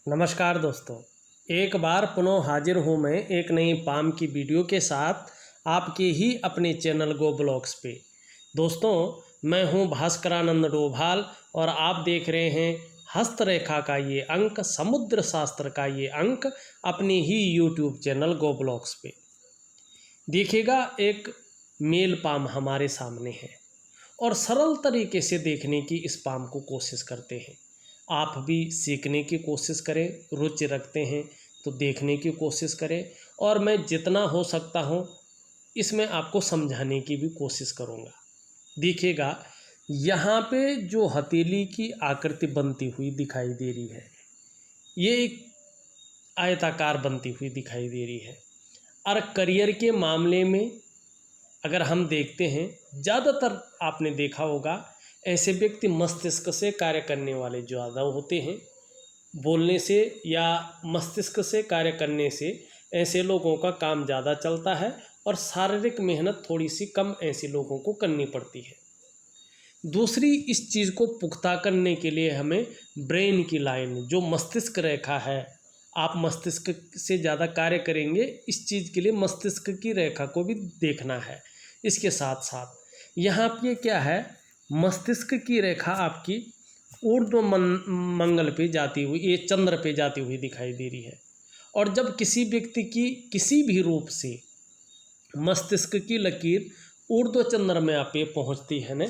नमस्कार दोस्तों, एक बार पुनः हाजिर हूँ मैं एक नई पाम की वीडियो के साथ आपके ही अपने चैनल गो ब्लॉग्स पे। दोस्तों, मैं हूँ भास्करानंद डोभाल और आप देख रहे हैं हस्तरेखा का ये अंक, समुद्र शास्त्र का ये अंक अपने ही यूट्यूब चैनल गो ब्लॉग्स पे। देखिएगा, एक मेल पाम हमारे सामने है और सरल तरीके से देखने की इस पाम को कोशिश करते हैं। आप भी सीखने की कोशिश करें, रुचि रखते हैं तो देखने की कोशिश करें और मैं जितना हो सकता हूँ इसमें आपको समझाने की भी कोशिश करूँगा। देखिएगा, यहाँ पे जो हथेली की आकृति बनती हुई दिखाई दे रही है, ये एक आयताकार बनती हुई दिखाई दे रही है। और करियर के मामले में अगर हम देखते हैं, ज़्यादातर आपने देखा होगा ऐसे व्यक्ति मस्तिष्क से कार्य करने वाले ज़्यादा होते हैं। बोलने से या मस्तिष्क से कार्य करने से ऐसे लोगों का काम ज़्यादा चलता है और शारीरिक मेहनत थोड़ी सी कम ऐसे लोगों को करनी पड़ती है। दूसरी, इस चीज़ को पुख्ता करने के लिए हमें ब्रेन की लाइन, जो मस्तिष्क रेखा है, आप मस्तिष्क से ज़्यादा कार्य करेंगे, इस चीज़ के लिए मस्तिष्क की रेखा को भी देखना है। इसके साथ साथ यहाँ पे क्या है, मस्तिष्क की रेखा आपकी ऊर्ध्व मंगल पे जाती हुई, ये चंद्र पे जाती हुई दिखाई दे रही है। और जब किसी व्यक्ति की किसी भी रूप से मस्तिष्क की लकीर ऊर्ध्व चंद्र में आप पे पहुँचती है न,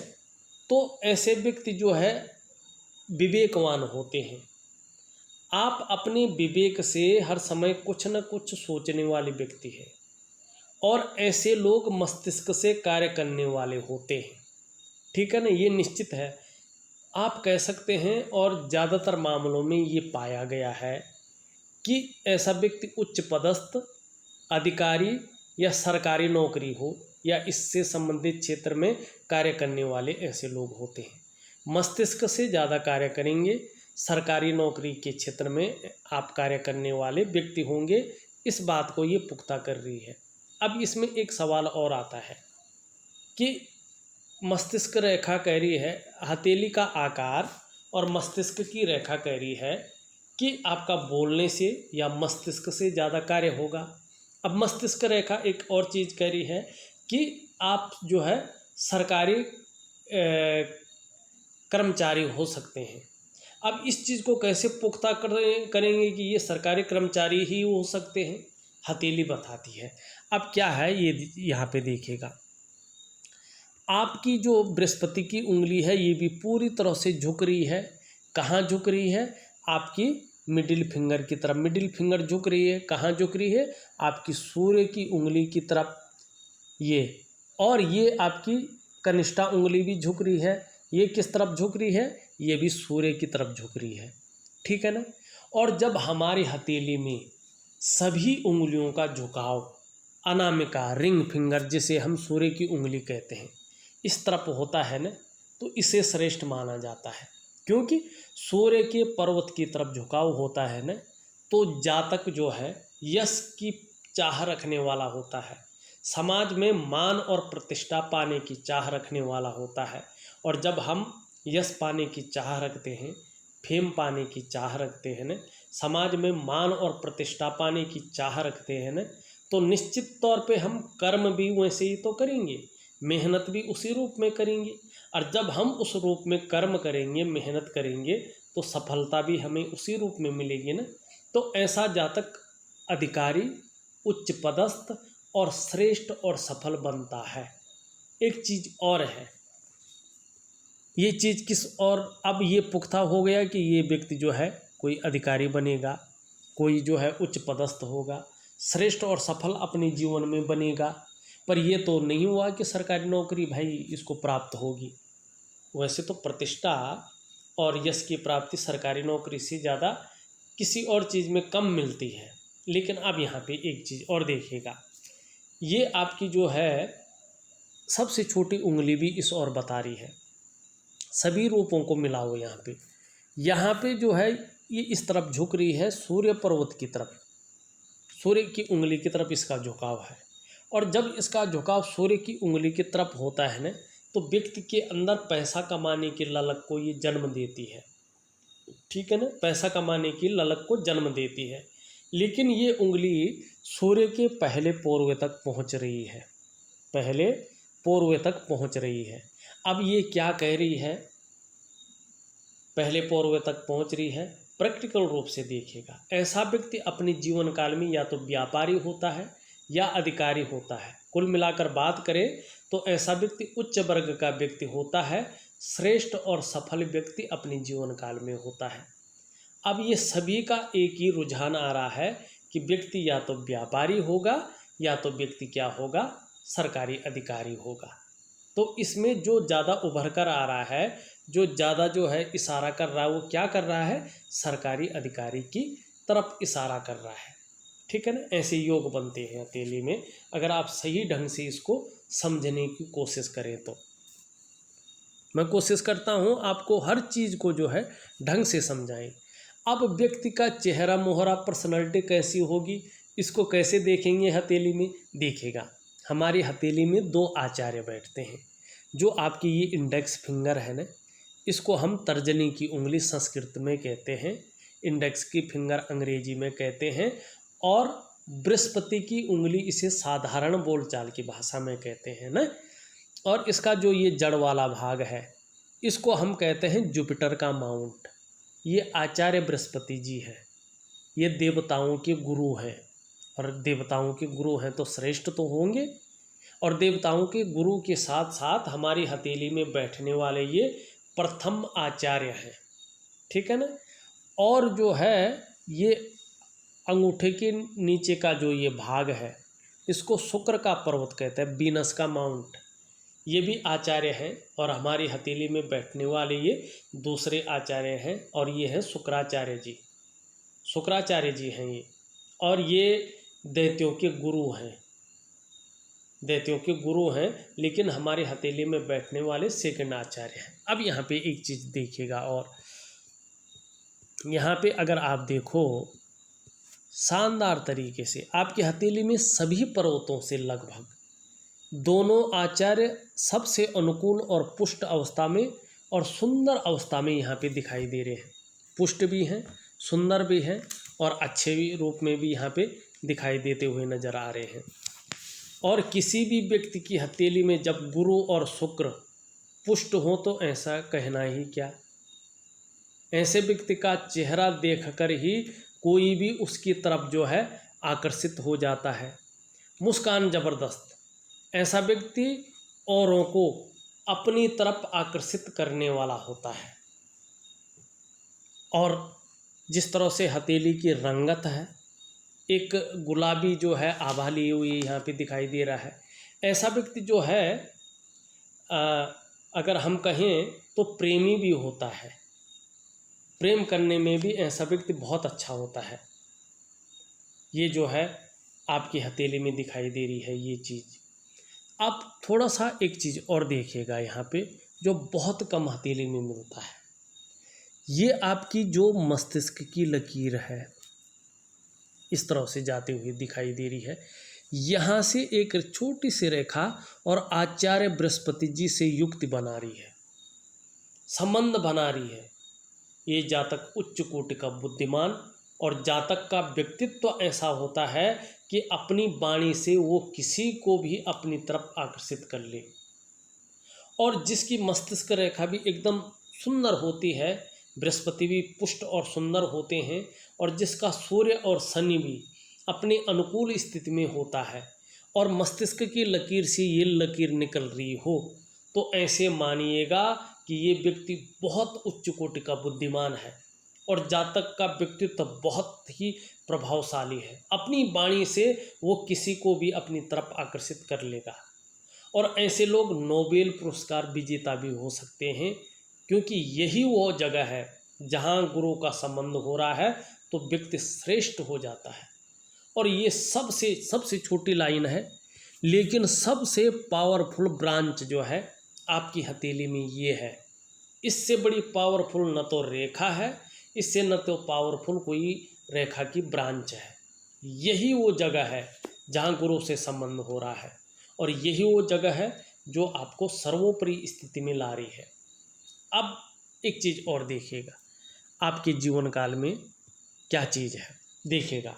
तो ऐसे व्यक्ति जो है विवेकवान होते हैं। आप अपने विवेक से हर समय कुछ न कुछ सोचने वाले व्यक्ति हैं और ऐसे लोग मस्तिष्क से कार्य करने वाले होते हैं। ठीक है ना, ये निश्चित है, आप कह सकते हैं। और ज़्यादातर मामलों में ये पाया गया है कि ऐसा व्यक्ति उच्च पदस्थ अधिकारी या सरकारी नौकरी हो या इससे संबंधित क्षेत्र में कार्य करने वाले ऐसे लोग होते हैं। मस्तिष्क से ज़्यादा कार्य करेंगे, सरकारी नौकरी के क्षेत्र में आप कार्य करने वाले व्यक्ति होंगे, इस बात को ये पुख्ता कर रही है। अब इसमें एक सवाल और आता है कि मस्तिष्क रेखा कह रही है, हथेली का आकार और मस्तिष्क की रेखा कह रही है कि आपका बोलने से या मस्तिष्क से ज़्यादा कार्य होगा। अब मस्तिष्क रेखा एक और चीज़ कह रही है कि आप जो है सरकारी कर्मचारी हो सकते हैं। अब इस चीज़ को कैसे पुख्ता करेंगे कि ये सरकारी कर्मचारी ही हो सकते हैं, हथेली बताती है। अब क्या है, ये यहाँ पे देखिएगा, आपकी जो बृहस्पति की उंगली है ये भी पूरी तरह से झुक रही है। कहाँ झुक रही है? आपकी मिडिल फिंगर की तरफ। मिडिल फिंगर झुक रही है, कहाँ झुक रही है? आपकी सूर्य की उंगली की तरफ। ये और ये आपकी कनिष्ठा उंगली भी झुक रही है। ये किस तरफ झुक रही है? ये भी सूर्य की तरफ झुक रही है। ठीक है ना। और जब हमारी हथेली में सभी उंगलियों का झुकाव, अनामिका, रिंग फिंगर, जिसे हम सूर्य की उंगली कहते हैं, इस तरफ होता है ना, तो इसे श्रेष्ठ माना जाता है। क्योंकि सूर्य के पर्वत की तरफ झुकाव होता है ना, तो जातक जो है यश की चाह रखने वाला होता है, समाज में मान और प्रतिष्ठा पाने की चाह रखने वाला होता है। और जब हम यश पाने की चाह रखते हैं, फेम पाने की चाह रखते हैं न, समाज में मान और प्रतिष्ठा पाने की चाह रखते हैं न, तो निश्चित तौर पे हम कर्म भी वैसे ही तो करेंगे, मेहनत भी उसी रूप में करेंगे। और जब हम उस रूप में कर्म करेंगे, मेहनत करेंगे, तो सफलता भी हमें उसी रूप में मिलेगी ना। तो ऐसा जातक अधिकारी, उच्च पदस्थ और श्रेष्ठ और सफल बनता है। एक चीज़ और है, ये चीज़ किस और, अब ये पुख्ता हो गया कि ये व्यक्ति जो है कोई अधिकारी बनेगा, कोई जो है उच्च पदस्थ होगा, श्रेष्ठ और सफल अपने जीवन में बनेगा। पर ये तो नहीं हुआ कि सरकारी नौकरी भाई इसको प्राप्त होगी। वैसे तो प्रतिष्ठा और यश की प्राप्ति सरकारी नौकरी से ज़्यादा किसी और चीज़ में कम मिलती है। लेकिन अब यहाँ पे एक चीज़ और देखिएगा, ये आपकी जो है सबसे छोटी उंगली भी इस और बता रही है। सभी रूपों को मिलाओ यहाँ पे जो है ये इस तरफ झुक रही है, सूर्य पर्वत की तरफ, सूर्य की उंगली की तरफ इसका झुकाव है। और जब इसका झुकाव सूर्य की उंगली की तरफ होता है ना, तो व्यक्ति के अंदर पैसा कमाने की ललक को ये जन्म देती है। ठीक है ना, पैसा कमाने की ललक को जन्म देती है। लेकिन ये उंगली सूर्य के पहले पूर्व तक पहुंच रही है, पहले पूर्व तक पहुंच रही है। अब ये क्या कह रही है, पहले पूर्व तक पहुंच रही है, प्रैक्टिकल रूप से देखिएगा। ऐसा व्यक्ति अपने जीवन काल में या तो व्यापारी होता है या अधिकारी होता है। कुल मिलाकर बात करें तो ऐसा व्यक्ति उच्च वर्ग का व्यक्ति होता है, श्रेष्ठ और सफल व्यक्ति अपने जीवन काल में होता है। अब ये सभी का एक ही रुझान आ रहा है कि व्यक्ति या तो व्यापारी होगा या तो व्यक्ति क्या होगा, सरकारी अधिकारी होगा। तो इसमें जो ज़्यादा उभर कर आ रहा है, जो ज़्यादा जो है इशारा कर रहा है, वो क्या कर रहा है, सरकारी अधिकारी की तरफ इशारा कर रहा है। ठीक है ना, ऐसे योग बनते हैं हथेली में, अगर आप सही ढंग से इसको समझने की कोशिश करें तो। मैं कोशिश करता हूँ आपको हर चीज़ को जो है ढंग से समझाएं। अब व्यक्ति का चेहरा मोहरा, पर्सनालिटी कैसी होगी, इसको कैसे देखेंगे हथेली में, देखिएगा हमारी हथेली में दो आचार्य बैठते हैं। जो आपकी ये इंडेक्स फिंगर है ना, इसको हम तर्जनी की उंगली संस्कृत में कहते हैं, इंडेक्स की फिंगर अंग्रेजी में कहते हैं, और बृहस्पति की उंगली इसे साधारण बोलचाल की भाषा में कहते हैं ना। और इसका जो ये जड़ वाला भाग है, इसको हम कहते हैं जुपिटर का माउंट। ये आचार्य बृहस्पति जी है, ये देवताओं के गुरु हैं, और देवताओं के गुरु हैं तो श्रेष्ठ तो होंगे, और देवताओं के गुरु के साथ साथ हमारी हथेली में बैठने वाले ये प्रथम आचार्य हैं। ठीक है ना। और जो है ये अंगूठे के नीचे का जो ये भाग है, इसको शुक्र का पर्वत कहते हैं, वीनस का माउंट, ये भी आचार्य हैं। और हमारी हथेली में बैठने वाले ये दूसरे आचार्य हैं, और ये हैं शुक्राचार्य जी, शुक्राचार्य जी हैं ये, और ये दैत्यों के गुरु हैं, दैत्यों के गुरु हैं, लेकिन हमारे हथेली में बैठने वाले सेकंड आचार्य हैं। अब यहाँ पे एक चीज़ देखिएगा, और यहाँ पे अगर आप देखो शानदार तरीके से आपकी हथेली में सभी पर्वतों से लगभग दोनों आचार्य सबसे अनुकूल और पुष्ट अवस्था में और सुंदर अवस्था में यहाँ पे दिखाई दे रहे हैं। पुष्ट भी हैं, सुंदर भी हैं, और अच्छे भी रूप में भी यहाँ पे दिखाई देते हुए नजर आ रहे हैं। और किसी भी व्यक्ति की हथेली में जब गुरु और शुक्र पुष्ट हो तो ऐसा कहना ही क्या, ऐसे व्यक्ति का चेहरा देखकर ही कोई भी उसकी तरफ जो है आकर्षित हो जाता है। मुस्कान जबरदस्त, ऐसा व्यक्ति औरों को अपनी तरफ आकर्षित करने वाला होता है। और जिस तरह से हथेली की रंगत है, एक गुलाबी जो है आभा लिए हुई यहाँ पे दिखाई दे रहा है, ऐसा व्यक्ति जो है अगर हम कहें तो प्रेमी भी होता है, प्रेम करने में भी ऐसा व्यक्ति बहुत अच्छा होता है। ये जो है आपकी हथेली में दिखाई दे रही है ये चीज़। आप थोड़ा सा एक चीज़ और देखिएगा यहाँ पे, जो बहुत कम हथेली में मिलता है, ये आपकी जो मस्तिष्क की लकीर है इस तरह से जाते हुए दिखाई दे रही है। यहाँ से एक छोटी सी रेखा और आचार्य बृहस्पति जी से युक्ति बना रही है, संबंध बना रही है। ये जातक उच्च कोटि का बुद्धिमान, और जातक का व्यक्तित्व ऐसा होता है कि अपनी वाणी से वो किसी को भी अपनी तरफ आकर्षित कर ले। और जिसकी मस्तिष्क रेखा भी एकदम सुंदर होती है, बृहस्पति भी पुष्ट और सुंदर होते हैं, और जिसका सूर्य और शनि भी अपने अनुकूल स्थिति में होता है, और मस्तिष्क की लकीर से ये लकीर निकल रही हो, तो ऐसे मानिएगा कि ये व्यक्ति बहुत उच्च कोटि का बुद्धिमान है, और जातक का व्यक्तित्व बहुत ही प्रभावशाली है। अपनी वाणी से वो किसी को भी अपनी तरफ आकर्षित कर लेगा। और ऐसे लोग नोबेल पुरस्कार विजेता भी हो सकते हैं, क्योंकि यही वो जगह है जहाँ गुरु का संबंध हो रहा है तो व्यक्ति श्रेष्ठ हो जाता है। और ये सबसे छोटी लाइन है, लेकिन सबसे पावरफुल ब्रांच जो है आपकी हथेली में ये है। इससे बड़ी पावरफुल न तो रेखा है, इससे न तो पावरफुल कोई रेखा की ब्रांच है। यही वो जगह है जहाँ गुरु से संबंध हो रहा है, और यही वो जगह है जो आपको सर्वोपरि स्थिति में ला रही है। अब एक चीज़ और देखिएगा, आपके जीवन काल में क्या चीज़ है, देखिएगा।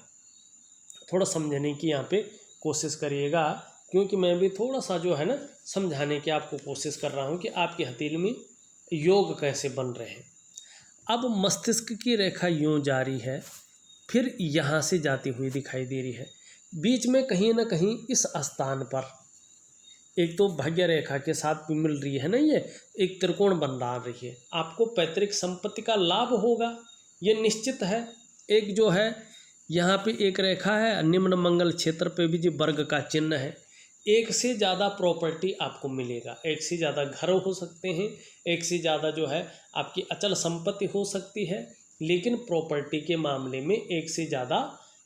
थोड़ा समझने की यहाँ पे कोशिश करिएगा, क्योंकि मैं भी थोड़ा सा जो है ना समझाने की आपको कोशिश कर रहा हूँ कि आपकी हथेली में योग कैसे बन रहे हैं। अब मस्तिष्क की रेखा यूँ जारी है, फिर यहाँ से जाती हुई दिखाई दे रही है। बीच में कहीं ना कहीं इस स्थान पर एक तो भाग्य रेखा के साथ भी मिल रही है ना, ये एक त्रिकोण बन रही है। आपको पैतृक संपत्ति का लाभ होगा, ये निश्चित है। एक जो है यहाँ पे एक रेखा है, निम्न मंगल क्षेत्र पे भी जो वर्ग का चिन्ह है। एक से ज़्यादा प्रॉपर्टी आपको मिलेगा, एक से ज़्यादा घर हो सकते हैं, एक से ज़्यादा जो है आपकी अचल संपत्ति हो सकती है, लेकिन प्रॉपर्टी के मामले में एक से ज़्यादा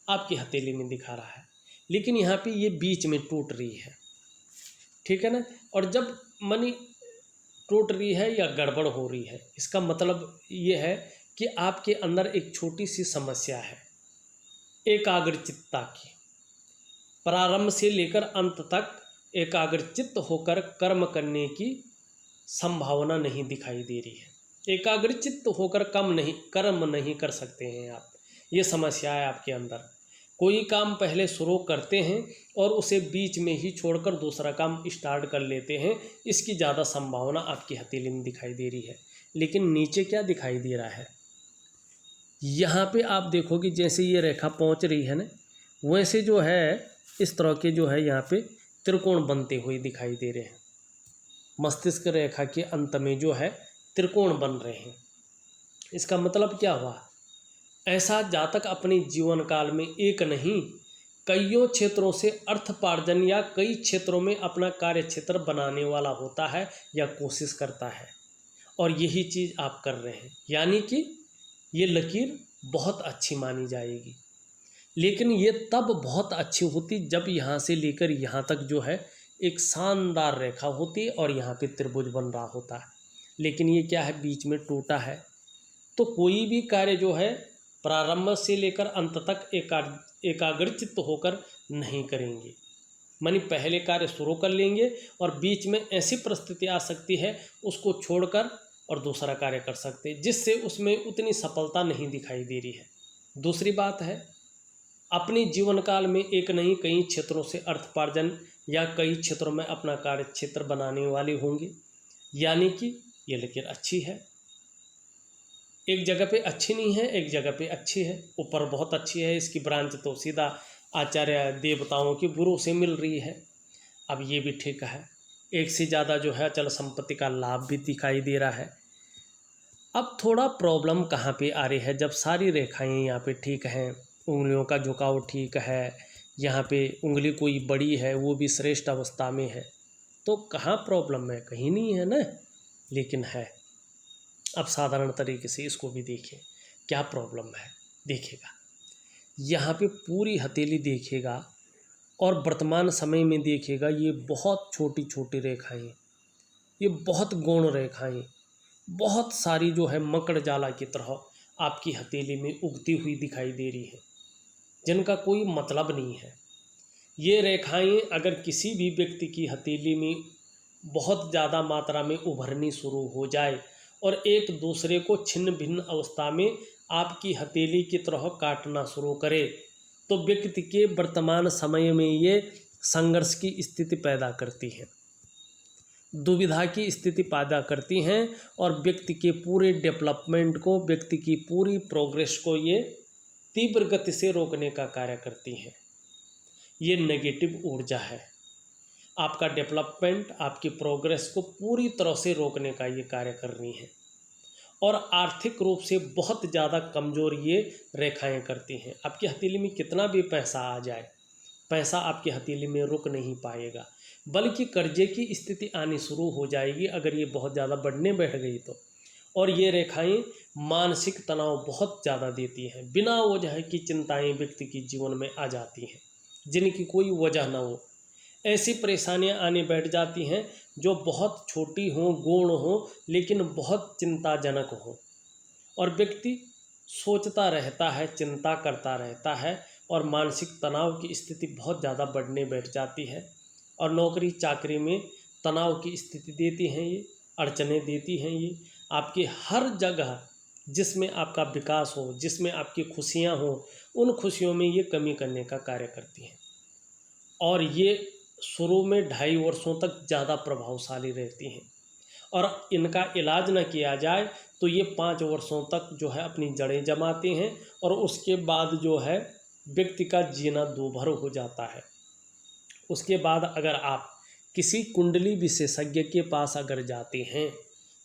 आपकी हथेली में दिखा रहा है। लेकिन यहाँ पे ये बीच में टूट रही है, ठीक है ना। और जब मनी टूट रही है या गड़बड़ हो रही है, इसका मतलब ये है कि आपके अंदर एक छोटी सी समस्या है एकाग्रचित्ता की। प्रारंभ से लेकर अंत तक एकाग्रचित्त होकर कर्म करने की संभावना नहीं दिखाई दे रही है। एकाग्रचित्त होकर कर्म नहीं कर सकते हैं आप, ये समस्या है आपके अंदर। कोई काम पहले शुरू करते हैं और उसे बीच में ही छोड़कर दूसरा काम स्टार्ट कर लेते हैं, इसकी ज़्यादा संभावना आपकी हथेली में दिखाई दे रही है। लेकिन नीचे क्या दिखाई दे रहा है, यहाँ पे आप देखोगे जैसे ये रेखा पहुँच रही है ना, वैसे जो है इस तरह के जो है यहाँ पे त्रिकोण बनते हुए दिखाई दे रहे हैं। मस्तिष्क रेखा के अंत में जो है त्रिकोण बन रहे हैं। इसका मतलब क्या हुआ, ऐसा जातक अपने जीवन काल में एक नहीं कईयों क्षेत्रों से अर्थपार्जन या कई क्षेत्रों में अपना कार्य क्षेत्र बनाने वाला होता है या कोशिश करता है, और यही चीज़ आप कर रहे हैं। यानी कि ये लकीर बहुत अच्छी मानी जाएगी, लेकिन ये तब बहुत अच्छी होती जब यहाँ से लेकर यहाँ तक जो है एक शानदार रेखा होती है और यहाँ पे त्रिभुज बन रहा होता है। लेकिन ये क्या है, बीच में टूटा है। तो कोई भी कार्य जो है प्रारंभ से लेकर अंत तक एकाग्रचित्त होकर नहीं करेंगे। मानी पहले कार्य शुरू कर लेंगे और बीच में ऐसी परिस्थिति आ सकती है उसको छोड़कर और दूसरा कार्य कर सकते हैं, जिससे उसमें उतनी सफलता नहीं दिखाई दे रही है। दूसरी बात है, अपने जीवन काल में एक नहीं कई क्षेत्रों से अर्थपार्जन या कई क्षेत्रों में अपना कार्य क्षेत्र बनाने वाले होंगे। यानी कि ये लकीर अच्छी है, एक जगह पे अच्छी नहीं है, एक जगह पे अच्छी है। ऊपर बहुत अच्छी है, इसकी ब्रांच तो सीधा आचार्य देवताओं के गुरु से मिल रही है। अब ये भी ठीक है, एक से ज़्यादा जो है अचल संपत्ति का लाभ भी दिखाई दे रहा है। अब थोड़ा प्रॉब्लम कहाँ पे आ रही है, जब सारी रेखाएं यहाँ पे ठीक हैं, उंगलियों का झुकाव ठीक है, यहाँ पे उंगली कोई बड़ी है वो भी श्रेष्ठ अवस्था में है, तो कहाँ प्रॉब्लम है, कहीं नहीं है ना, लेकिन है। अब साधारण तरीके से इसको भी देखिए क्या प्रॉब्लम है। देखिएगा यहाँ पे पूरी हथेली देखिएगा और वर्तमान समय में देखिएगा, ये बहुत छोटी छोटी रेखाएं, ये बहुत गौण रेखाएं, बहुत सारी जो है मकड़ जाला की तरह आपकी हथेली में उगती हुई दिखाई दे रही है, जिनका कोई मतलब नहीं है। ये रेखाएं अगर किसी भी व्यक्ति की हथेली में बहुत ज़्यादा मात्रा में उभरनी शुरू हो जाए और एक दूसरे को छिन्न भिन्न अवस्था में आपकी हथेली की तरह काटना शुरू करे, तो व्यक्ति के वर्तमान समय में ये संघर्ष की स्थिति पैदा करती है, दुविधा की स्थिति पैदा करती हैं, और व्यक्ति के पूरे डेवलपमेंट को, व्यक्ति की पूरी प्रोग्रेस को ये तीव्र गति से रोकने का कार्य करती हैं। ये नेगेटिव ऊर्जा है, आपका डेवलपमेंट, आपकी प्रोग्रेस को पूरी तरह से रोकने का ये कार्य कर रही हैं। और आर्थिक रूप से बहुत ज़्यादा कमज़ोर ये रेखाएं करती हैं। आपकी हथेली में कितना भी पैसा आ जाए, पैसा आपकी हथेली में रुक नहीं पाएगा, बल्कि कर्जे की स्थिति आनी शुरू हो जाएगी अगर ये बहुत ज़्यादा बढ़ने बैठ गई तो। और ये रेखाएं मानसिक तनाव बहुत ज़्यादा देती हैं, बिना वजह की चिंताएं व्यक्ति के जीवन में आ जाती हैं जिनकी कोई वजह ना हो। ऐसी परेशानियां आने बैठ जाती हैं जो बहुत छोटी हों, गौण हों, लेकिन बहुत चिंताजनक हों, और व्यक्ति सोचता रहता है, चिंता करता रहता है, और मानसिक तनाव की स्थिति बहुत ज़्यादा बढ़ने बैठ जाती है। और नौकरी चाकरी में तनाव की स्थिति देती हैं, ये अड़चने देती हैं, ये आपकी हर जगह जिसमें आपका विकास हो, जिसमें आपकी खुशियाँ हो, उन खुशियों में ये कमी करने का कार्य करती हैं। और ये शुरू में 2.5 वर्षों तक ज़्यादा प्रभावशाली रहती हैं, और इनका इलाज न किया जाए तो ये 5 वर्षों तक जो है अपनी जड़ें जमाती हैं, और उसके बाद जो है व्यक्ति का जीना दूभर हो जाता है। उसके बाद अगर आप किसी कुंडली विशेषज्ञ के पास अगर जाते हैं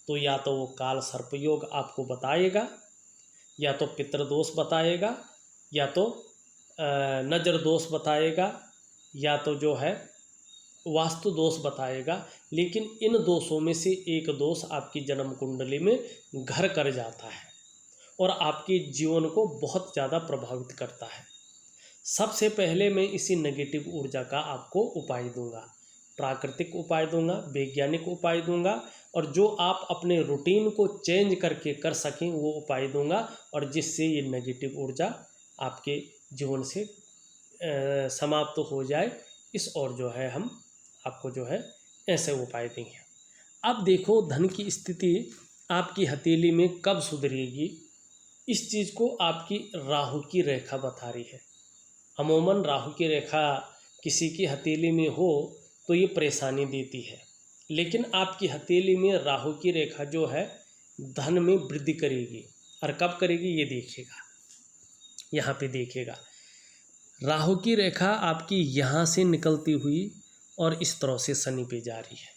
तो या तो वो काल सर्प योग आपको बताएगा, या तो पितृदोष बताएगा, या तो नज़र दोष बताएगा, या तो जो है वास्तु दोष बताएगा। लेकिन इन दोषों में से एक दोष आपकी जन्म कुंडली में घर कर जाता है और आपके जीवन को बहुत ज़्यादा प्रभावित करता है। सबसे पहले मैं इसी नेगेटिव ऊर्जा का आपको उपाय दूंगा, प्राकृतिक उपाय दूंगा, वैज्ञानिक उपाय दूंगा, और जो आप अपने रूटीन को चेंज करके कर सकें वो उपाय दूंगा, और जिससे ये नेगेटिव ऊर्जा आपके जीवन से समाप्त हो जाए। इस और जो है हम आपको जो है ऐसे उपाय देंगे। अब देखो, धन की स्थिति आपकी हथेली में कब सुधरेगी, इस चीज़ को आपकी राहु की रेखा बता रही है। अमूमन राहु की रेखा किसी की हथेली में हो तो ये परेशानी देती है, लेकिन आपकी हथेली में राहु की रेखा जो है धन में वृद्धि करेगी। और कब करेगी ये देखिएगा, यहाँ पे देखिएगा, राहु की रेखा आपकी यहाँ से निकलती हुई और इस तरह से शनि पे जा रही है।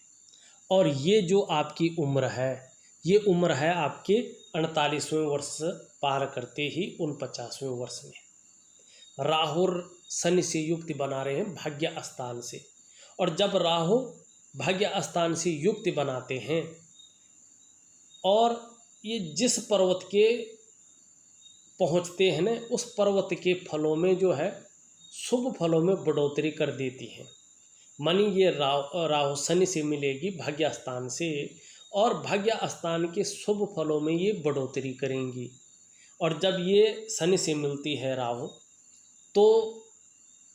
और ये जो आपकी उम्र है, ये उम्र है आपके 48वें वर्ष पार करते ही 49वें वर्ष में। राहु शनि से युक्ति बना रहे हैं भाग्य स्थान से, और जब राहु भाग्य स्थान से युक्ति बनाते हैं और ये जिस पर्वत के पहुँचते हैं ना, उस पर्वत के फलों में जो है शुभ फलों में बढ़ोतरी कर देती हैं। मानी ये राहु शनि से मिलेगी भाग्य स्थान से, और भाग्य स्थान के शुभ फलों में ये बढ़ोतरी करेंगी। और जब ये शनि से मिलती है राहु, तो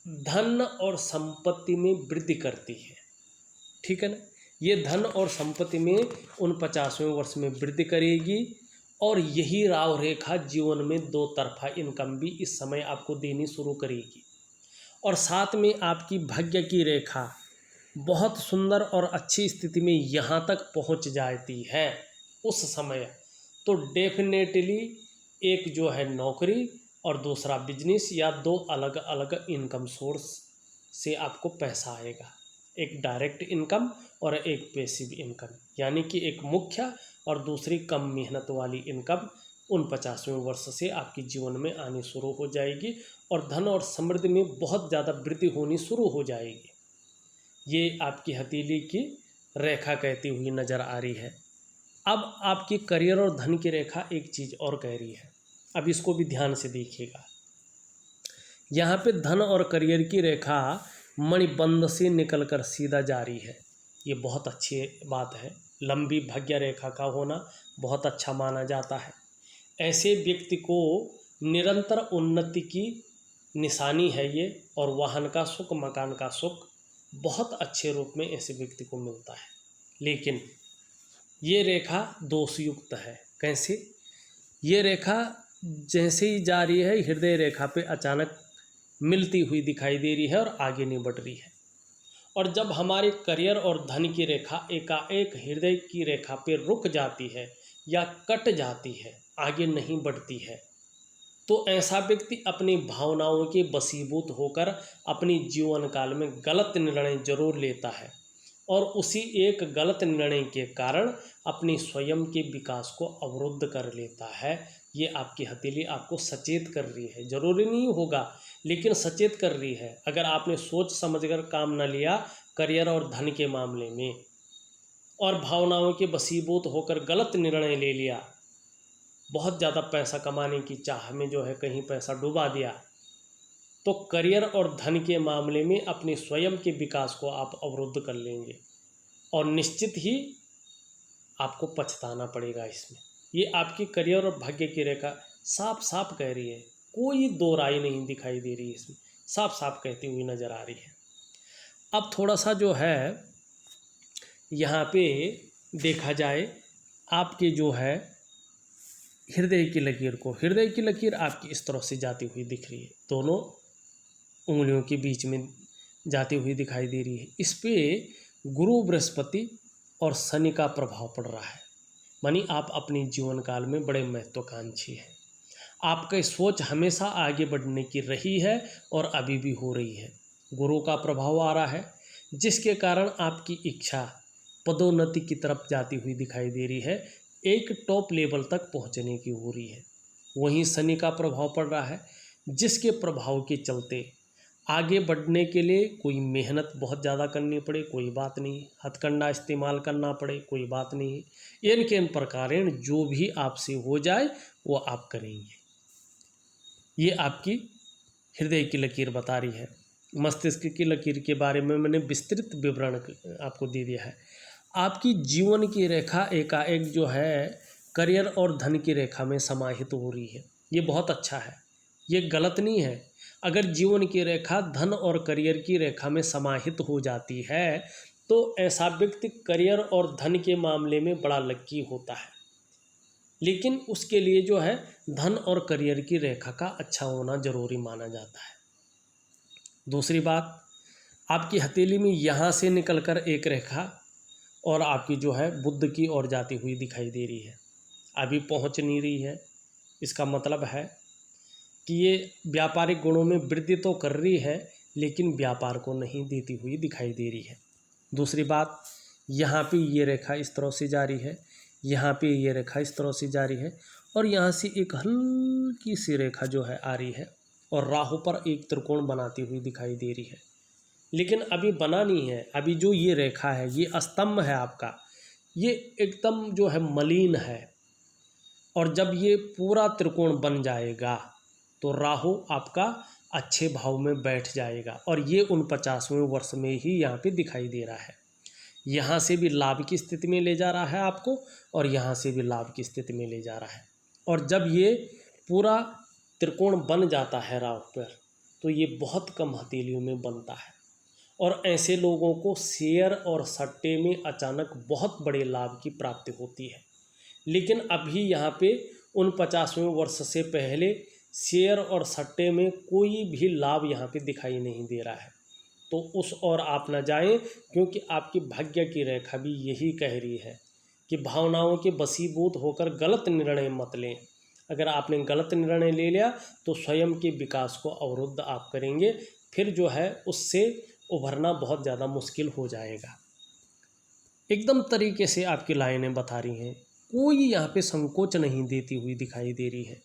धन और संपत्ति में वृद्धि करती है, ठीक है ना। ये धन और संपत्ति में 49वें वर्ष में वृद्धि करेगी, और यही राहु रेखा जीवन में 2 तरफा इनकम भी इस समय आपको देनी शुरू करेगी। और साथ में आपकी भाग्य की रेखा बहुत सुंदर और अच्छी स्थिति में यहाँ तक पहुँच जाती है उस समय, तो डेफिनेटली एक जो है नौकरी और दूसरा बिजनेस, या 2 अलग अलग इनकम सोर्स से आपको पैसा आएगा। एक डायरेक्ट इनकम और एक पैसिव इनकम, यानी कि एक मुख्य और दूसरी कम मेहनत वाली इनकम 49वें वर्ष से आपके जीवन में आनी शुरू हो जाएगी, और धन और समृद्धि में बहुत ज़्यादा वृद्धि होनी शुरू हो जाएगी। ये आपकी हथेली की रेखा कहती हुई नज़र आ रही है। अब आपकी करियर और धन की रेखा एक चीज़ और कह रही है, अब इसको भी ध्यान से देखिएगा। यहाँ पे धन और करियर की रेखा मणिबंध से निकलकर सीधा जा रही है। ये बहुत अच्छी बात है। लंबी भाग्य रेखा का होना बहुत अच्छा माना जाता है। ऐसे व्यक्ति को निरंतर उन्नति की निशानी है ये, और वाहन का सुख, मकान का सुख बहुत अच्छे रूप में ऐसे व्यक्ति को मिलता है। लेकिन ये रेखा दोषयुक्त है। कैसे? ये रेखा जैसे ही जा रही है हृदय रेखा पे अचानक मिलती हुई दिखाई दे रही है और आगे नहीं बढ़ रही है। और जब हमारे करियर और धन की रेखा एकाएक हृदय की रेखा पे रुक जाती है या कट जाती है, आगे नहीं बढ़ती है, तो ऐसा व्यक्ति अपनी भावनाओं के वशीभूत होकर अपनी जीवन काल में गलत निर्णय जरूर लेता है, और उसी एक गलत निर्णय के कारण अपनी स्वयं के विकास को अवरुद्ध कर लेता है। ये आपकी हथेली आपको सचेत कर रही है। जरूरी नहीं होगा, लेकिन सचेत कर रही है। अगर आपने सोच समझकर काम न लिया करियर और धन के मामले में, और भावनाओं के वशीभूत होकर गलत निर्णय ले लिया, बहुत ज़्यादा पैसा कमाने की चाह में जो है कहीं पैसा डुबा दिया, तो करियर और धन के मामले में अपने स्वयं के विकास को आप अवरुद्ध कर लेंगे, और निश्चित ही आपको पछताना पड़ेगा इसमें। ये आपकी करियर और भाग्य की रेखा साफ साफ कह रही है, कोई दो राय नहीं दिखाई दे रही है इसमें, साफ साफ कहती हुई नज़र आ रही है। अब थोड़ा सा जो है यहाँ पे देखा जाए, आपके जो है हृदय की लकीर को, हृदय की लकीर आपकी इस तरह से जाती हुई दिख रही है, दोनों उंगलियों के बीच में जाती हुई दिखाई दे रही है। इस पे गुरु बृहस्पति और शनि का प्रभाव पड़ रहा है। मानी आप अपने जीवन काल में बड़े महत्वाकांक्षी हैं। आपकी सोच हमेशा आगे बढ़ने की रही है और अभी भी हो रही है। गुरु का प्रभाव आ रहा है, जिसके कारण आपकी इच्छा पदोन्नति की तरफ जाती हुई दिखाई दे रही है, एक टॉप लेवल तक पहुंचने की हो रही है। वहीं शनि का प्रभाव पड़ रहा है, जिसके प्रभाव के चलते आगे बढ़ने के लिए कोई मेहनत बहुत ज़्यादा करनी पड़े कोई बात नहीं, हथकंडा इस्तेमाल करना पड़े कोई बात नहीं, इन के इन प्रकारेण जो भी आपसे हो जाए वो आप करेंगे। ये आपकी हृदय की लकीर बता रही है। मस्तिष्क की लकीर के बारे में मैंने विस्तृत विवरण आपको दे दिया है। आपकी जीवन की रेखा एकाएक जो है करियर और धन की रेखा में समाहित हो रही है। ये बहुत अच्छा है, ये गलत नहीं है। अगर जीवन की रेखा धन और करियर की रेखा में समाहित हो जाती है तो ऐसा व्यक्ति करियर और धन के मामले में बड़ा लक्की होता है। लेकिन उसके लिए जो है धन और करियर की रेखा का अच्छा होना जरूरी माना जाता है। दूसरी बात, आपकी हथेली में यहाँ से निकलकर एक रेखा और आपकी जो है बुध की ओर जाती हुई दिखाई दे रही है, अभी पहुँच नहीं रही है। इसका मतलब है कि ये व्यापारिक गुणों में वृद्धि तो कर रही है लेकिन व्यापार को नहीं देती हुई दिखाई दे रही है। दूसरी बात, यहाँ पे ये रेखा इस तरह से जा रही है, यहाँ पे ये रेखा इस तरह से जा रही है और यहाँ से एक हल्की सी रेखा जो है आ रही है और राहु पर एक त्रिकोण बनाती हुई दिखाई दे रही है। लेकिन अभी बना नहीं है, अभी जो ये रेखा है ये स्तंभ है आपका, ये एकदम जो है मलिन है। और जब ये पूरा त्रिकोण बन जाएगा तो राहु आपका अच्छे भाव में बैठ जाएगा और ये 49वें वर्ष में ही यहाँ पे दिखाई दे रहा है। यहाँ से भी लाभ की स्थिति में ले जा रहा है आपको और यहाँ से भी लाभ की स्थिति में ले जा रहा है। और जब ये पूरा त्रिकोण बन जाता है राहु पर तो ये बहुत कम हथेलियों में बनता है और ऐसे लोगों को शेयर और सट्टे में अचानक बहुत बड़े लाभ की प्राप्ति होती है। लेकिन अभी यहाँ पे 49वें वर्ष से पहले शेयर और सट्टे में कोई भी लाभ यहाँ पे दिखाई नहीं दे रहा है, तो उस ओर आप न जाएं, क्योंकि आपकी भाग्य की रेखा भी यही कह रही है कि भावनाओं के वशीभूत होकर गलत निर्णय मत लें। अगर आपने गलत निर्णय ले लिया तो स्वयं के विकास को अवरुद्ध आप करेंगे, फिर जो है उससे उभरना बहुत ज़्यादा मुश्किल हो जाएगा। एकदम तरीके से आपकी लाइनें बता रही हैं, कोई यहाँ पे संकोच नहीं देती हुई दिखाई दे रही है।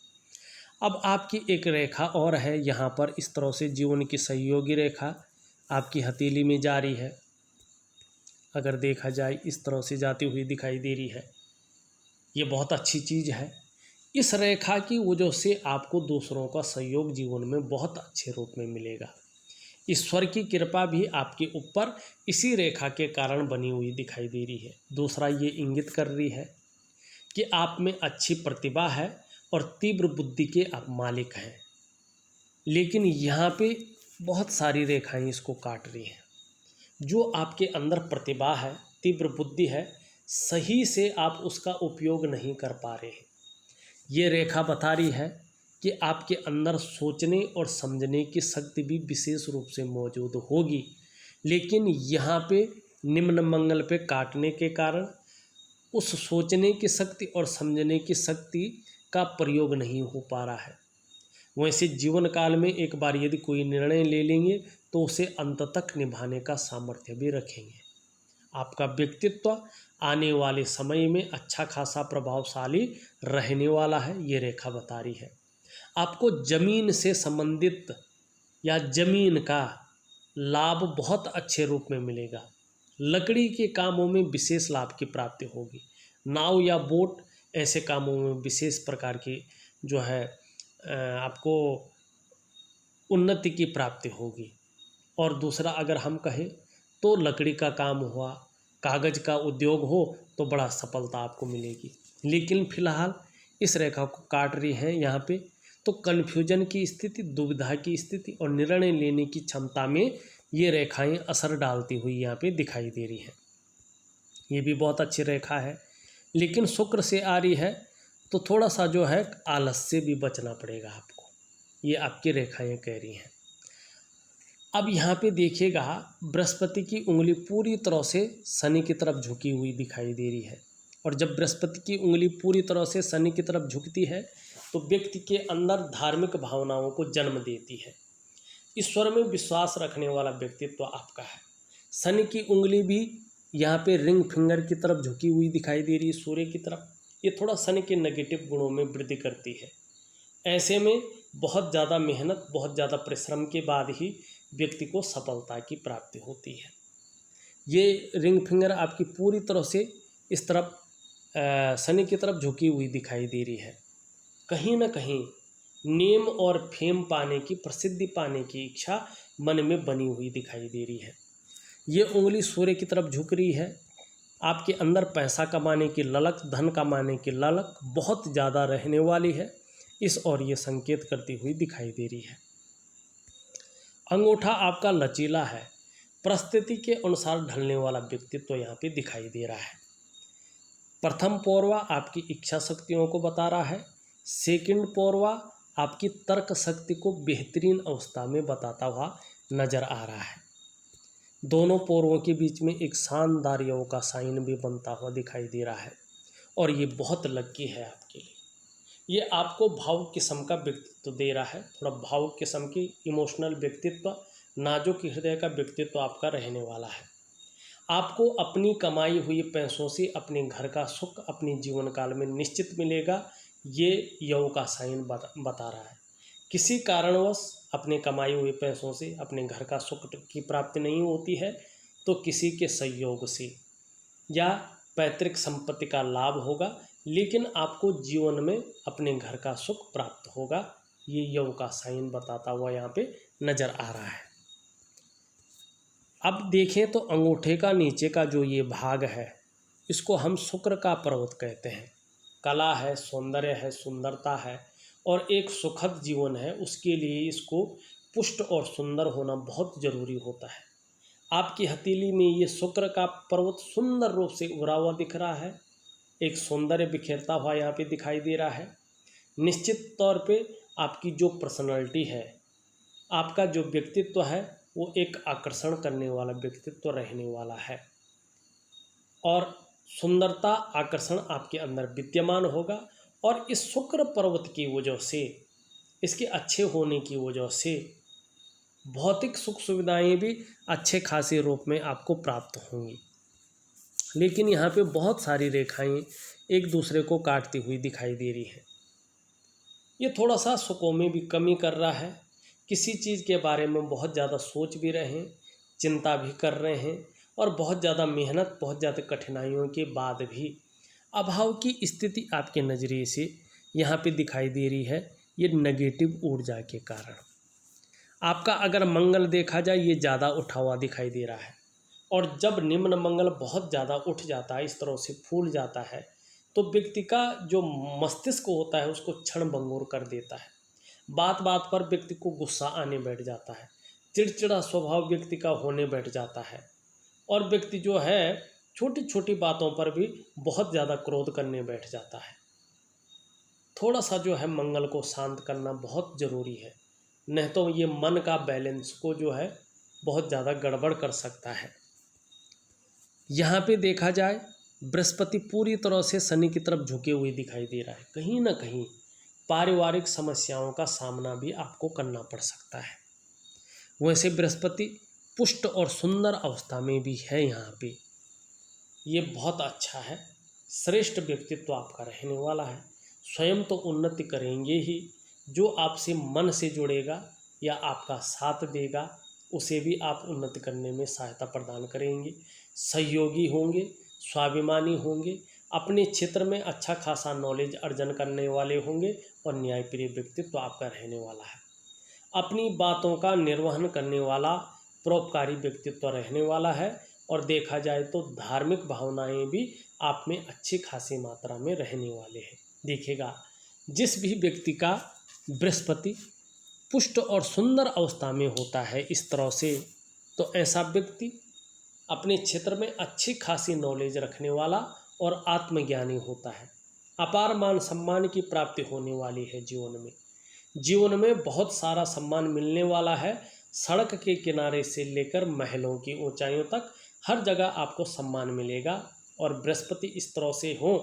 अब आपकी एक रेखा और है यहाँ पर, इस तरह से जीवन की सहयोगी रेखा आपकी हथेली में जा रही है। अगर देखा जाए इस तरह से जाती हुई दिखाई दे रही है, ये बहुत अच्छी चीज़ है। इस रेखा की वजह से आपको दूसरों का सहयोग जीवन में बहुत अच्छे रूप में मिलेगा। ईश्वर की कृपा भी आपके ऊपर इसी रेखा के कारण बनी हुई दिखाई दे रही है। दूसरा, ये इंगित कर रही है कि आप में अच्छी प्रतिभा है और तीव्र बुद्धि के आप मालिक हैं। लेकिन यहाँ पे बहुत सारी रेखाएं इसको काट रही हैं। जो आपके अंदर प्रतिभा है, तीव्र बुद्धि है, सही से आप उसका उपयोग नहीं कर पा रहे हैं। ये रेखा बता रही है कि आपके अंदर सोचने और समझने की शक्ति भी विशेष रूप से मौजूद होगी, लेकिन यहाँ पे निम्न मंगल पे काटने के कारण उस सोचने की शक्ति और समझने की शक्ति का प्रयोग नहीं हो पा रहा है। वैसे जीवन काल में एक बार यदि कोई निर्णय ले लेंगे तो उसे अंत तक निभाने का सामर्थ्य भी रखेंगे। आपका व्यक्तित्व आने वाले समय में अच्छा खासा प्रभावशाली रहने वाला है, ये रेखा बता रही है। आपको जमीन से संबंधित या जमीन का लाभ बहुत अच्छे रूप में मिलेगा। लकड़ी के कामों में विशेष लाभ की प्राप्ति होगी। नाव या बोट ऐसे कामों में विशेष प्रकार की जो है आपको उन्नति की प्राप्ति होगी। और दूसरा, अगर हम कहें तो लकड़ी का काम हुआ, कागज़ का उद्योग हो तो बड़ा सफलता आपको मिलेगी। लेकिन फिलहाल इस रेखा को काट रही हैं यहाँ पे, तो कन्फ्यूजन की स्थिति, दुविधा की स्थिति और निर्णय लेने की क्षमता में ये रेखाएं असर डालती हुई यहाँ पे दिखाई दे रही हैं। ये भी बहुत अच्छी रेखा है, लेकिन शुक्र से आ रही है तो थोड़ा सा जो है आलस से भी बचना पड़ेगा आपको, ये आपकी रेखाएं कह रही हैं। अब यहाँ पे देखिएगा, बृहस्पति की उंगली पूरी तरह से शनि की तरफ झुकी हुई दिखाई दे रही है। और जब बृहस्पति की उंगली पूरी तरह से शनि की तरफ झुकती है तो व्यक्ति के अंदर धार्मिक भावनाओं को जन्म देती है। ईश्वर में विश्वास रखने वाला व्यक्तित्व आपका है। शनि की उंगली भी यहाँ पे रिंग फिंगर की तरफ झुकी हुई दिखाई दे रही है, सूर्य की तरफ। ये थोड़ा शनि के नेगेटिव गुणों में वृद्धि करती है। ऐसे में बहुत ज़्यादा मेहनत, बहुत ज़्यादा परिश्रम के बाद ही व्यक्ति को सफलता की प्राप्ति होती है। ये रिंग फिंगर आपकी पूरी तरह से इस तरफ शनि की तरफ झुकी हुई दिखाई दे रही है। कहीं ना कहीं नेम और फेम पाने की, प्रसिद्धि पाने की इच्छा मन में बनी हुई दिखाई दे रही है। ये उंगली सूर्य की तरफ झुक रही है। आपके अंदर पैसा कमाने की ललक, धन कमाने की ललक बहुत ज़्यादा रहने वाली है, इस और ये संकेत करती हुई दिखाई दे रही है। अंगूठा आपका लचीला है, परिस्थिति के अनुसार ढलने वाला व्यक्तित्व यहाँ पे दिखाई दे रहा है। प्रथम पौरवा आपकी इच्छा शक्तियों को बता रहा है। सेकंड पौरवा आपकी तर्क शक्ति को बेहतरीन अवस्था में बताता हुआ नजर आ रहा है। दोनों पौरवों के बीच में एक शानदार योग का साइन भी बनता हुआ दिखाई दे रहा है और ये बहुत लकी है आपके लिए। ये आपको भावुक किस्म का व्यक्तित्व दे रहा है, थोड़ा भावुक किस्म की इमोशनल व्यक्तित्व, नाजुक हृदय का व्यक्तित्व आपका रहने वाला है। आपको अपनी कमाई हुई पैसों से अपने घर का सुख अपने जीवन काल में निश्चित मिलेगा, ये योग का साइन बता रहा है। किसी कारणवश अपने कमाई हुए पैसों से अपने घर का सुख की प्राप्ति नहीं होती है तो किसी के सहयोग से या पैतृक संपत्ति का लाभ होगा, लेकिन आपको जीवन में अपने घर का सुख प्राप्त होगा, ये योग का साइन बताता हुआ यहाँ पे नज़र आ रहा है। अब देखें तो अंगूठे का नीचे का जो ये भाग है, इसको हम शुक्र का पर्वत कहते हैं। कला है, सौंदर्य है, सुंदरता है और एक सुखद जीवन है, उसके लिए इसको पुष्ट और सुंदर होना बहुत ज़रूरी होता है। आपकी हथेली में ये शुक्र का पर्वत सुंदर रूप से उभरा हुआ दिख रहा है, एक सौंदर्य बिखेरता हुआ यहाँ पे दिखाई दे रहा है। निश्चित तौर पे आपकी जो पर्सनालिटी है, आपका जो व्यक्तित्व है, वो एक आकर्षण करने वाला व्यक्तित्व रहने वाला है और सुंदरता, आकर्षण आपके अंदर विद्यमान होगा। और इस शुक्र पर्वत की वजह से, इसके अच्छे होने की वजह से भौतिक सुख सुविधाएं भी अच्छे खासे रूप में आपको प्राप्त होंगी। लेकिन यहाँ पे बहुत सारी रेखाएं एक दूसरे को काटती हुई दिखाई दे रही हैं। ये थोड़ा सा सुखों में भी कमी कर रहा है। किसी चीज़ के बारे में बहुत ज़्यादा सोच भी रहे हैं, चिंता भी कर रहे हैं और बहुत ज़्यादा मेहनत, बहुत ज़्यादा कठिनाइयों के बाद भी अभाव की स्थिति आपके नज़रिए से यहाँ पे दिखाई दे रही है। ये नेगेटिव ऊर्जा के कारण आपका अगर मंगल देखा जाए, ये ज़्यादा उठा हुआ दिखाई दे रहा है और जब निम्न मंगल बहुत ज़्यादा उठ जाता है, इस तरह से फूल जाता है, तो व्यक्ति का जो मस्तिष्क होता है उसको क्षणभंगुर कर देता है। बात बात पर व्यक्ति को गुस्सा आने बैठ जाता है, चिड़चिड़ा स्वभाव व्यक्ति का होने बैठ जाता है और व्यक्ति जो है छोटी छोटी बातों पर भी बहुत ज़्यादा क्रोध करने बैठ जाता है। थोड़ा सा जो है मंगल को शांत करना बहुत ज़रूरी है, नहीं तो ये मन का बैलेंस को जो है बहुत ज़्यादा गड़बड़ कर सकता है। यहाँ पे देखा जाए, बृहस्पति पूरी तरह से शनि की तरफ झुके हुए दिखाई दे रहा है। कहीं ना कहीं पारिवारिक समस्याओं का सामना भी आपको करना पड़ सकता है। वैसे बृहस्पति पुष्ट और सुंदर अवस्था में भी है यहाँ पे, ये बहुत अच्छा है। श्रेष्ठ व्यक्तित्व आपका रहने वाला है। स्वयं तो उन्नति करेंगे ही, जो आपसे मन से जुड़ेगा या आपका साथ देगा उसे भी आप उन्नति करने में सहायता प्रदान करेंगे। सहयोगी होंगे, स्वाभिमानी होंगे, अपने क्षेत्र में अच्छा खासा नॉलेज अर्जन करने वाले होंगे और न्यायप्रिय व्यक्तित्व आपका रहने वाला है। अपनी बातों का निर्वहन करने वाला परोपकारी व्यक्तित्व रहने वाला है और देखा जाए तो धार्मिक भावनाएं भी आप में अच्छी खासी मात्रा में रहने वाले हैं। देखिएगा, जिस भी व्यक्ति का बृहस्पति पुष्ट और सुंदर अवस्था में होता है इस तरह से, तो ऐसा व्यक्ति अपने क्षेत्र में अच्छी खासी नॉलेज रखने वाला और आत्मज्ञानी होता है। अपार मान सम्मान की प्राप्ति होने वाली है। जीवन में बहुत सारा सम्मान मिलने वाला है। सड़क के किनारे से लेकर महलों की ऊंचाइयों तक हर जगह आपको सम्मान मिलेगा। और बृहस्पति इस तरह से हो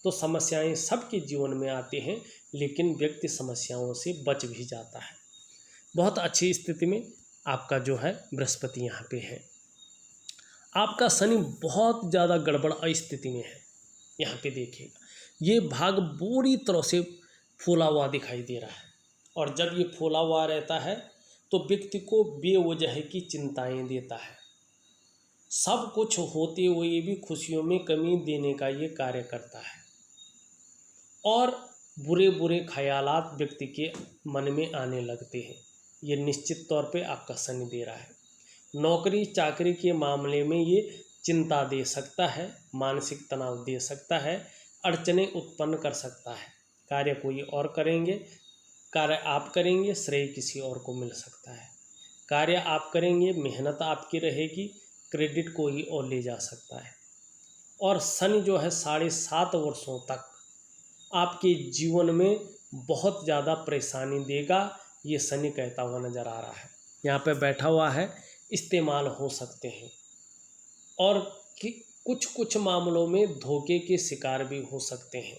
तो समस्याएं सबके जीवन में आती हैं, लेकिन व्यक्ति समस्याओं से बच भी जाता है। बहुत अच्छी स्थिति में आपका जो है बृहस्पति यहाँ पे है। आपका शनि बहुत ज़्यादा गड़बड़ स्थिति में है। यहाँ पे देखिएगा, ये भाग पूरी तरह से फूला हुआ दिखाई दे रहा है। और जब ये फूला हुआ रहता है तो व्यक्ति को बेवजह की चिंताएं देता है। सब कुछ होते हुए भी खुशियों में कमी देने का ये कार्य करता है। और बुरे बुरे ख्यालात व्यक्ति के मन में आने लगते हैं। ये निश्चित तौर पे आपका शनि दे रहा है। नौकरी चाकरी के मामले में ये चिंता दे सकता है, मानसिक तनाव दे सकता है, अड़चनें उत्पन्न कर सकता है। कार्य कोई और करेंगे, कार्य आप करेंगे, श्रेय किसी और को मिल सकता है। कार्य आप करेंगे, मेहनत आपकी रहेगी, क्रेडिट कोई और ले जा सकता है। और शनि जो है 7.5 वर्षों तक आपके जीवन में बहुत ज़्यादा परेशानी देगा, ये शनि कहता हुआ नज़र आ रहा है। यहाँ पे बैठा हुआ है, इस्तेमाल हो सकते हैं। और कि कुछ मामलों में धोखे के शिकार भी हो सकते हैं,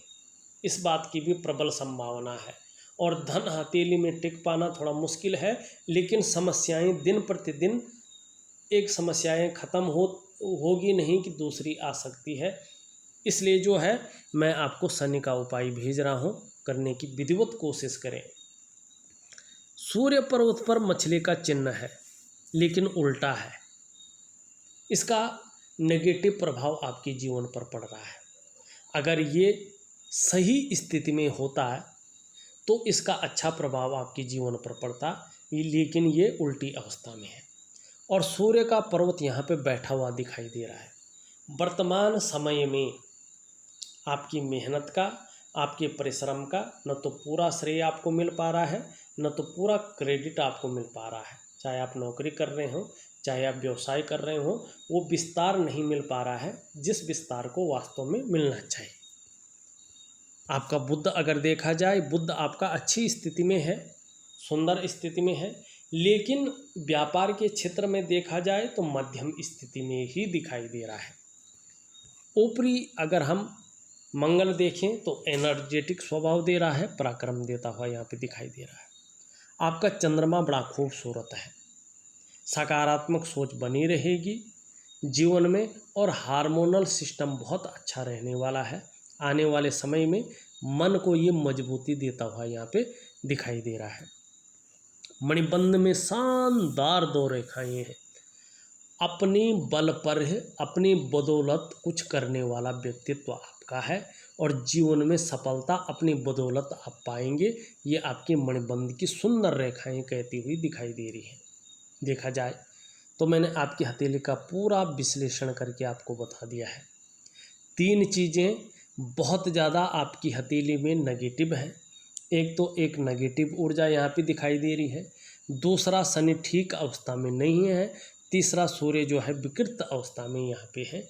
इस बात की भी प्रबल संभावना है। और धन हथेली में टिक पाना थोड़ा मुश्किल है, लेकिन समस्याएं दिन प्रतिदिन, एक समस्याएं ख़त्म होगी नहीं कि दूसरी आ सकती है। इसलिए जो है मैं आपको शनि का उपाय भेज रहा हूँ, करने की विधिवत कोशिश करें। सूर्य पर्वत पर मछली का चिन्ह है, लेकिन उल्टा है। इसका नेगेटिव प्रभाव आपके जीवन पर पड़ रहा है। अगर ये सही स्थिति में होता है तो इसका अच्छा प्रभाव आपके जीवन पर पड़ता, लेकिन ये उल्टी अवस्था में है। और सूर्य का पर्वत यहाँ पे बैठा हुआ दिखाई दे रहा है। वर्तमान समय में आपकी मेहनत का, आपके परिश्रम का न तो पूरा श्रेय आपको मिल पा रहा है, न तो पूरा क्रेडिट आपको मिल पा रहा है। चाहे आप नौकरी कर रहे हो, चाहे आप व्यवसाय कर रहे हो, वो विस्तार नहीं मिल पा रहा है जिस विस्तार को वास्तव में मिलना चाहिए। आपका बुध अगर देखा जाए, बुध आपका अच्छी स्थिति में है, सुंदर स्थिति में है, लेकिन व्यापार के क्षेत्र में देखा जाए तो मध्यम स्थिति में ही दिखाई दे रहा है। ऊपरी अगर हम मंगल देखें तो एनर्जेटिक स्वभाव दे रहा है, पराक्रम देता हुआ यहाँ पे दिखाई दे रहा है। आपका चंद्रमा बड़ा खूबसूरत है, सकारात्मक सोच बनी रहेगी जीवन में, और हार्मोनल सिस्टम बहुत अच्छा रहने वाला है। आने वाले समय में मन को ये मजबूती देता हुआ यहाँ पे दिखाई दे रहा है। मणिबंध में शानदार 2 रेखाएं हैं। अपने बल पर अपनी बदौलत कुछ करने वाला व्यक्तित्व आपका है, और जीवन में सफलता अपनी बदौलत आप पाएंगे। ये आपकी मणिबंध की सुंदर रेखाएं कहती हुई दिखाई दे रही हैं। देखा जाए तो मैंने आपकी हथेली का पूरा विश्लेषण करके आपको बता दिया है। 3 चीज़ें बहुत ज़्यादा आपकी हथेली में नेगेटिव है। एक नेगेटिव ऊर्जा यहाँ पे दिखाई दे रही है, दूसरा शनि ठीक अवस्था में नहीं है, तीसरा सूर्य जो है विकृत अवस्था में यहाँ पे है।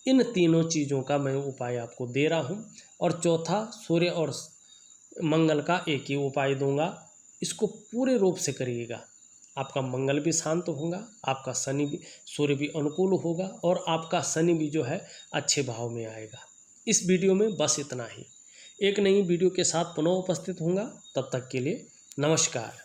इन तीनों चीज़ों का मैं उपाय आपको दे रहा हूँ, और चौथा सूर्य और मंगल का एक ही उपाय दूंगा। इसको पूरे रूप से करिएगा, आपका मंगल भी शांत होगा, आपका शनि भी, सूर्य भी अनुकूल होगा, और आपका शनि भी जो है अच्छे भाव में आएगा। इस वीडियो में बस इतना ही। एक नई वीडियो के साथ पुनः उपस्थित होऊंगा, तब तक के लिए नमस्कार।